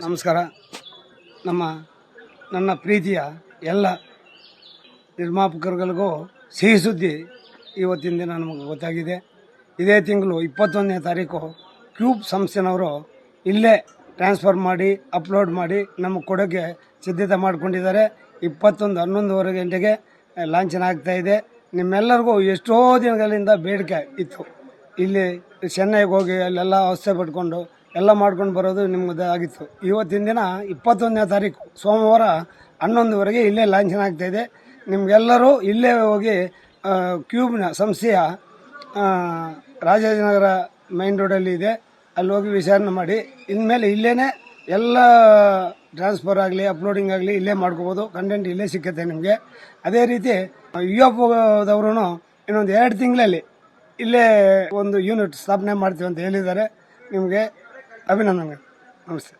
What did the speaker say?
ನಮಸ್ಕಾರ. ನನ್ನ ಪ್ರೀತಿಯ ಎಲ್ಲ ನಿರ್ಮಾಪಕರುಗಳಿಗೂ ಸಿಹಿ ಸುದ್ದಿ ಇವತ್ತಿನ ದಿನ ನಮಗೆ ಗೊತ್ತಾಗಿದೆ. ಇದೇ ತಿಂಗಳು 21ನೇ ತಾರೀಕು ಕ್ಯೂಬ್ ಸಂಸ್ಥೆನವರು ಇಲ್ಲೇ ಟ್ರಾನ್ಸ್ಫರ್ ಮಾಡಿ ಅಪ್ಲೋಡ್ ಮಾಡಿ ನಮಗೆ ಕೊಡೋಕ್ಕೆ ಸಿದ್ಧತೆ ಮಾಡಿಕೊಂಡಿದ್ದಾರೆ. 11 ಗಂಟೆಗೆ ಲಾಂಛನ ಆಗ್ತಾಯಿದೆ. ನಿಮ್ಮೆಲ್ಲರಿಗೂ ಎಷ್ಟೋ ದಿನಗಳಿಂದ ಬೇಡಿಕೆ ಇತ್ತು. ಇಲ್ಲಿ ಚೆನ್ನೈಗೆ ಹೋಗಿ ಅಲ್ಲೆಲ್ಲ ಅವಸ್ಥೆ ಪಡ್ಕೊಂಡು ಎಲ್ಲ ಮಾಡ್ಕೊಂಡು ಬರೋದು ನಿಮ್ಮದು ಆಗಿತ್ತು. ಇವತ್ತಿನ ದಿನ 21ನೇ ತಾರೀಕು ಸೋಮವಾರ 11 ಇಲ್ಲೇ ಲಾಂಛನ ಆಗ್ತಾಯಿದೆ. ನಿಮಗೆಲ್ಲರೂ ಇಲ್ಲೇ ಹೋಗಿ ಕ್ಯೂಬ್ನ ಸಂಸ್ಥೆಯ ರಾಜಾಜಿನಗರ ಮೈನ್ ರೋಡಲ್ಲಿ ಇದೆ, ಅಲ್ಲಿ ಹೋಗಿ ವಿಚಾರಣೆ ಮಾಡಿ ಇನ್ಮೇಲೆ ಇಲ್ಲೇ ಎಲ್ಲ ಟ್ರಾನ್ಸ್ಫರ್ ಆಗಲಿ ಅಪ್ಲೋಡಿಂಗ್ ಆಗಲಿ ಇಲ್ಲೇ ಮಾಡ್ಕೋಬೋದು. ಕಂಟೆಂಟ್ ಇಲ್ಲೇ ಸಿಕ್ಕತ್ತೆ ನಿಮಗೆ. ಅದೇ ರೀತಿ UFOದವರು ಇನ್ನೊಂದು 2 ತಿಂಗಳಲ್ಲಿ ಇಲ್ಲೇ ಒಂದು ಯೂನಿಟ್ ಸ್ಥಾಪನೆ ಮಾಡ್ತೀವಿ ಅಂತ ಹೇಳಿದ್ದಾರೆ. ನಿಮಗೆ ಅಭಿನಂದನೆ. ನಮಸ್ತೆ.